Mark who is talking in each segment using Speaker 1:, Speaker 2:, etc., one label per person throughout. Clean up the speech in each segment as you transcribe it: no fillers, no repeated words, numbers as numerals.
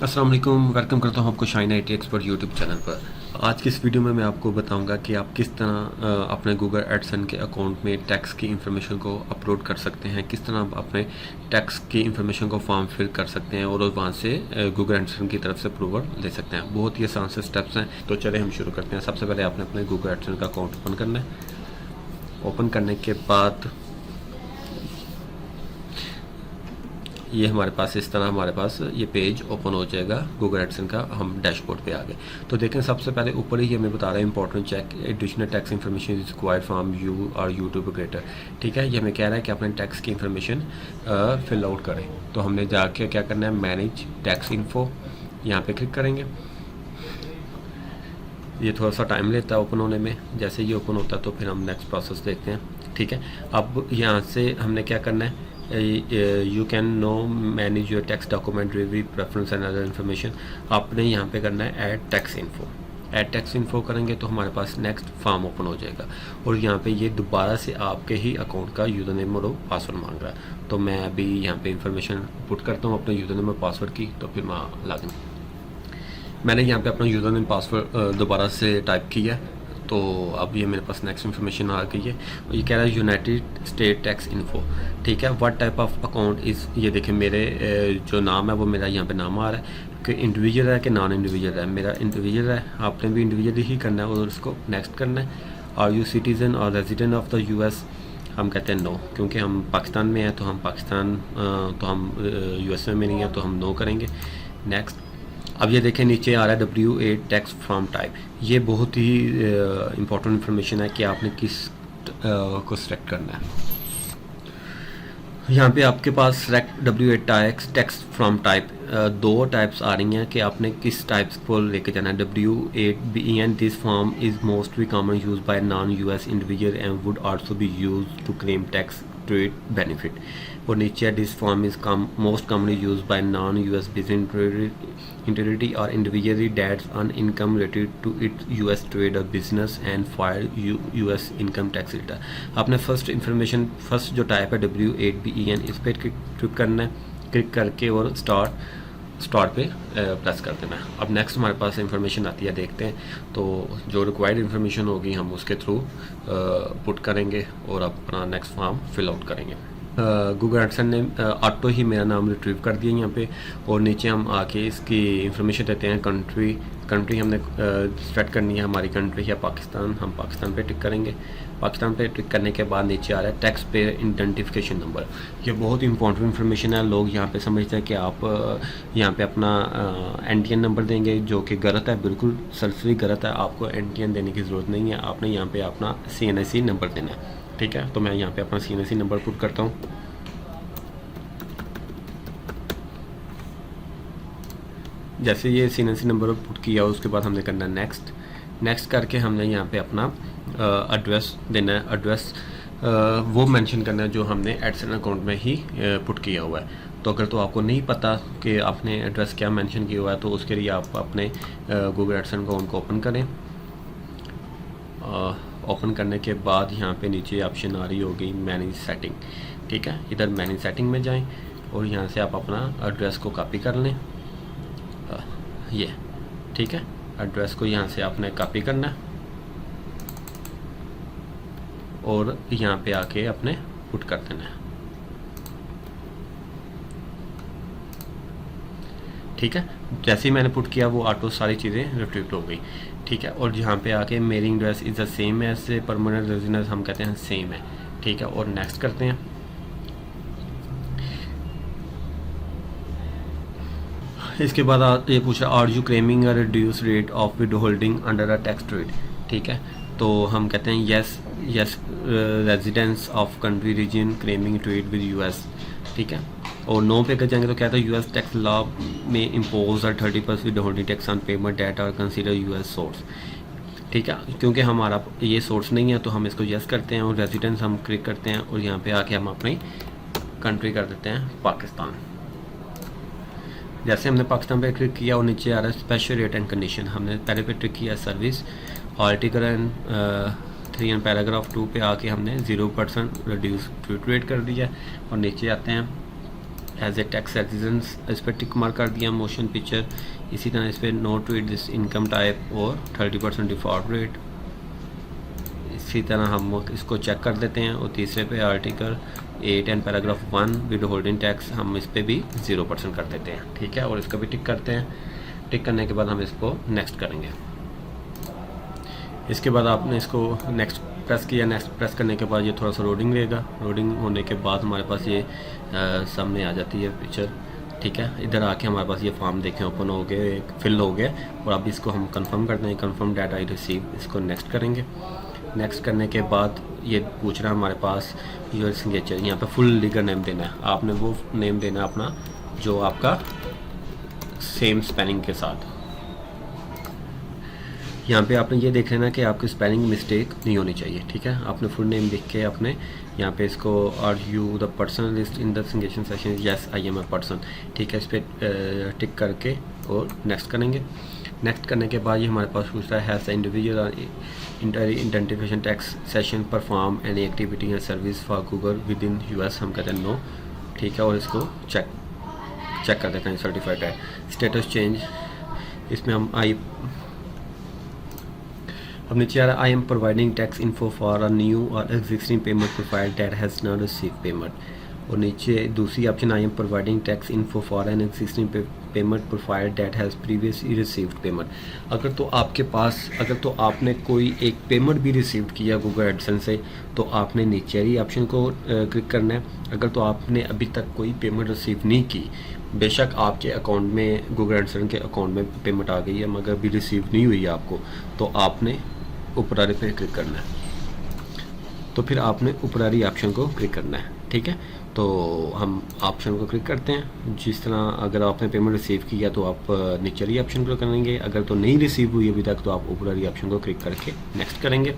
Speaker 1: अस्सलाम वालेकुम, वेलकम करता हूँ आपको shine IT expert YouTube channel पर। आज की इस वीडियो में मैं आपको बताऊंगा कि आप किस तरह अपने गूगल एडसन के अकाउंट में टैक्स की इंफॉर्मेशन को अपलोड कर सकते हैं, किस तरह आप अपने टैक्स की इंफॉर्मेशन को फॉर्म फिल कर सकते हैं और वहाँ से गूगल एडसन की तरफ से अप्रूवल ले सकते हैं। बहुत ही आसान से स्टेप्स हैं, तो चले हम शुरू करते हैं। सबसे पहले आपने अपने गूगल एडसन का अकाउंट ओपन करना है। ओपन करने के बाद ये हमारे पास इस तरह हमारे पास ये पेज ओपन हो जाएगा गूगल एडसन का। हम डैशबोर्ड पे आ गए तो देखें, सबसे पहले ऊपर ही हमें बता रहा है important check additional tax information is required from you और यूट्यूब क्रिएटर। ठीक है, ये हमें कह रहा है कि अपने टैक्स की इन्फॉर्मेशन फिल आउट करें। तो हमने जाके क्या करना है, मैनेज टैक्स इन्फो, यहाँ पे क्लिक करेंगे। ये थोड़ा सा टाइम लेता है ओपन होने में। जैसे ये ओपन होता है तो फिर हम नेक्स्ट प्रोसेस देखते हैं। ठीक है, अब यहाँ से हमने क्या करना है, you can know manage your tax document review preference and other information. आपने यहाँ पे करना है add tax info. Add tax info करेंगे तो हमारे पास नेक्स्ट फॉर्म ओपन हो जाएगा और यहाँ पे ये दोबारा से आपके ही अकाउंट का यूज़र नेम और पासवर्ड मांग रहा है। तो मैं अभी यहाँ पे इंफॉर्मेशन पुट करता हूँ अपने यूज़र नेम और पासवर्ड की, तो फिर मैं लॉगिन। मैंने यहाँ पे अपना यूज़र नेम पासवर्ड दोबारा से टाइप किया, तो अब ये मेरे पास नेक्स्ट इन्फॉर्मेशन आ गई है। ये कह रहा है यूनाइटेड स्टेट टैक्स इन्फो। ठीक है, what type of account is, ये देखें मेरे जो नाम है वो मेरा यहाँ पे नाम आ रहा है कि इंडिविजुअल है कि नॉन इंडिविजुअल है। मेरा इंडिविजुअल है, आपने भी इंडिविजुअल ही करना है और उसको नेक्स्ट करना है। आर यू सिटीज़न और रेजिडेंट ऑफ द US, हम कहते हैं नो, क्योंकि हम पाकिस्तान में हैं तो हम पाकिस्तान तो हम USA में नहीं है तो हम नो करेंगे। नेक्स्ट। अब ये देखें नीचे आ रहा है W8 टैक्स फ्रॉम टाइप। ये बहुत ही इंपॉर्टेंट इन्फॉर्मेशन है कि आपने किस को सिलेक्ट करना है। यहाँ पे आपके पास select W8 tax from type, दो टाइप्स आ रही हैं कि आपने किस टाइप्स को लेके जाना है। W8BEN this form is mostly common use by non US individual and would also be use to claim tax trade benefit. और नीचे this form is most commonly use by non US business entity और individually that's earn income related to its US trade और business and file US income tax return. आपने first जो type है W8BEN, इस पर click करना है। Click करके और स्टार्ट पे प्रेस कर देना है। अब नेक्स्ट हमारे पास इंफॉर्मेशन आती है, देखते हैं। तो जो रिक्वायर्ड इंफॉर्मेशन होगी हम उसके थ्रू पुट करेंगे और अपना नेक्स्ट फॉर्म फिल आउट करेंगे। गूगल एडसन ने ऑटो ही मेरा नाम रिट्रीव कर दिया यहाँ पे, और नीचे हम आके इसकी इंफॉर्मेशन देते हैं। कंट्री हमने सेलेक्ट करनी है, हमारी कंट्री है पाकिस्तान, हम पाकिस्तान पे टिक करेंगे। पाकिस्तान पे टिक करने के बाद नीचे आ रहा है टैक्स पे आइडेंटिफिकेशन नंबर। ये बहुत इंपॉर्टेंट इन्फॉर्मेशन है। लोग यहाँ पे समझते हैं कि आप यहाँ पे अपना NTN नंबर देंगे, जो कि गलत है, बिल्कुल सल्फी गलत है। आपको NTN देने की ज़रूरत नहीं है, आपने यहाँ पे अपना CNSE नंबर देना है। ठीक है, तो मैं यहाँ पे अपना CNSE नंबर पुट करता हूँ। जैसे ये CNSE नंबर पुट किया उसके बाद हमने करना नेक्स्ट करके हमने यहाँ पे अपना एड्रेस देना है। एड्रेस वो मेंशन करना है जो हमने एडसन अकाउंट में ही पुट किया हुआ है। तो अगर तो आपको नहीं पता कि आपने एड्रेस क्या मेंशन किया हुआ है, तो उसके लिए आप अपने गूगल एडसन अकाउंट को ओपन करें। ओपन करने के बाद यहाँ पे नीचे ऑप्शन आ रही होगी मैनेज सेटिंग। ठीक है, इधर मैनेज सेटिंग में जाएं और यहाँ से आप अपना एड्रेस को कॉपी कर लें। ये ठीक है, एड्रेस को यहाँ से आपने कॉपी करना है और यहाँ पे आके अपने पुट कर देना है। ठीक है, जैसे ही मैंने पुट किया वो ऑटो सारी चीज़ें रिट्रीव हो गई। ठीक है, और यहाँ पे आके मेरी address is the same as permanent residence, हम कहते हैं सेम है। ठीक है, और नेक्स्ट करते हैं। इसके बाद ये पूछ रहा are you claiming a reduce rate of withholding under a tax rate. ठीक है, तो हम कहते हैं yes residence of country reason claiming trade with US। ठीक है, और नो पे कर जाएंगे तो कहता है US टैक्स लॉ में impose 30% withholding tax on payment date और कंसीडर US सोर्स। ठीक है, क्योंकि हमारा ये सोर्स नहीं है तो हम इसको यस करते हैं और रेजिडेंस हम क्लिक करते हैं और यहाँ पे आके हम अपनी कंट्री कर देते हैं पाकिस्तान। जैसे हमने पाकिस्तान पे क्लिक किया और नीचे आ रहा है स्पेशल रेट एंड कंडीशन, हमने पहले पे क्लिक किया सर्विस। आर्टिकल 3 एंड पैराग्राफ 2 पे आके हमने 0% रिड्यूस रेट कर दिया और नीचे आते हैं एज ए टैक्स रेजिडेंस, इस पर टिक मार्क कर दिया मोशन पिक्चर। इसी तरह इस पर note to it this income type और 30% डिफॉल्ट रेट। इसी तरह हम इसको चेक कर देते हैं। और तीसरे पे article 8 and paragraph 1 with holding tax, हम इस पर भी 0% कर देते हैं, ठीक है। और इसका भी टिक करते हैं। टिक करने के बाद हम इसको नेक्स्ट करेंगे। इसके बाद आपने इसको नेक्स्ट प्रेस किया। नेक्स्ट प्रेस करने के बाद ये थोड़ा सा लोडिंग लेगा। लोडिंग होने के बाद हमारे पास ये सामने आ जाती है पिक्चर, ठीक है। इधर आके हमारे पास ये फॉर्म देखें ओपन हो गए, फिल हो गए। और अब इसको हम कंफर्म करते हैं, कंफर्म डेट आई रिसीव, इसको नेक्स्ट करेंगे। नेक्स्ट करने के बाद ये पूछ रहा है हमारे पास योर सिग्नेचर, यहाँ पे फुल लीगल नेम देना है। आपने वो नेम देना है अपना जो आपका सेम स्पेलिंग के साथ। यहाँ पे आपने ये देख लेना कि आपकी स्पेलिंग मिस्टेक नहीं होनी चाहिए, ठीक है। आपने फुल नेम लिख के अपने यहाँ पे इसको are you the person list in the signature session, yes I am a person, ठीक है। इस पर टिक करके और नेक्स्ट करेंगे। नेक्स्ट करने के बाद ये हमारे पास पूछता है has the individual identification tax session perform any activity या service for Google within US, हम कहते हैं नो, ठीक है। और इसको चेक कर देते हैं सर्टिफाइड है। स्टेटस चेंज, इसमें हम अब नीचे आ रहा है I am providing tax info for a new or existing payment profile that has not receive payment. और नीचे दूसरी option I am providing tax info for an existing payment profile that has previously received payment. अगर तो आपके पास आपने कोई एक payment भी रिसीव किया गूगल एडसेंस से, तो आपने नीचे वाली ऑप्शन को क्लिक करना है। अगर तो आपने अभी तक कोई पेमेंट रिसीव नहीं की, बेशक आपके अकाउंट में गूगल एडसेंस के अकाउंट में पेमेंट आ गई है मगर अभी रिसीव नहीं हुई है आपको, तो आपने ऊपरारी पे क्लिक करना है। तो फिर आपने ऊपरारी ऑप्शन को क्लिक करना है, ठीक है। तो हम ऑप्शन को क्लिक करते हैं। जिस तरह अगर आपने पेमेंट रिसीव किया तो आप नीचे ऑप्शन को करेंगे, अगर तो नहीं रिसीव हुई अभी तक तो आप ऊपरारी ऑप्शन को क्लिक करके नेक्स्ट करेंगे।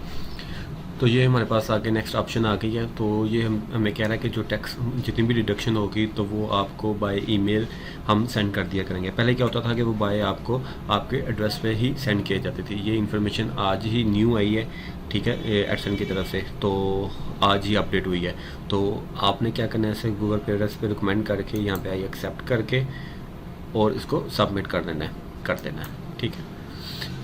Speaker 1: तो ये हमारे पास आगे नेक्स्ट ऑप्शन आ गई है। तो ये हमें कह रहा है कि जो टैक्स जितनी भी डिडक्शन होगी तो वो आपको बाय ईमेल हम सेंड कर दिया करेंगे। पहले क्या होता था कि वो बाय आपको आपके एड्रेस पे ही सेंड किए जाती थी। ये इन्फॉर्मेशन आज ही न्यू आई है, ठीक है, एडसन की तरफ से, तो आज ही अपडेट हुई है। तो आपने क्या करना है, ऐसे गूगल पे एड्रेस पे रिकमेंड करके यहाँ पे आई एक्सेप्ट करके और इसको सबमिट कर देना है, ठीक है।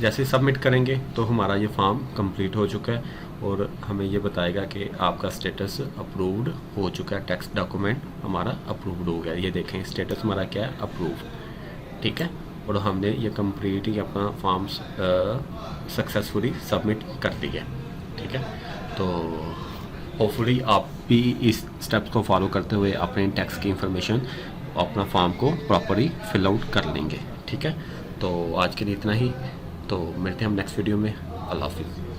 Speaker 1: जैसे सबमिट करेंगे तो हमारा ये फॉर्म कंप्लीट हो चुका है और हमें ये बताएगा कि आपका स्टेटस अप्रूव्ड हो चुका है, टैक्स डॉक्यूमेंट हमारा अप्रूव्ड हो गया। ये देखें स्टेटस हमारा क्या है, अप्रूव, ठीक है। और हमने ये कंप्लीट ही अपना फॉर्म सक्सेसफुली सबमिट कर दिया, ठीक है। तो होपफुली आप भी इस स्टेप्स को फॉलो करते हुए अपने टैक्स की इंफॉर्मेशन अपना फॉर्म को प्रॉपरली फिल आउट कर लेंगे, ठीक है। तो आज के लिए इतना ही। तो मिलते हैं हम नेक्स्ट वीडियो में। अल्लाह हाफिज़।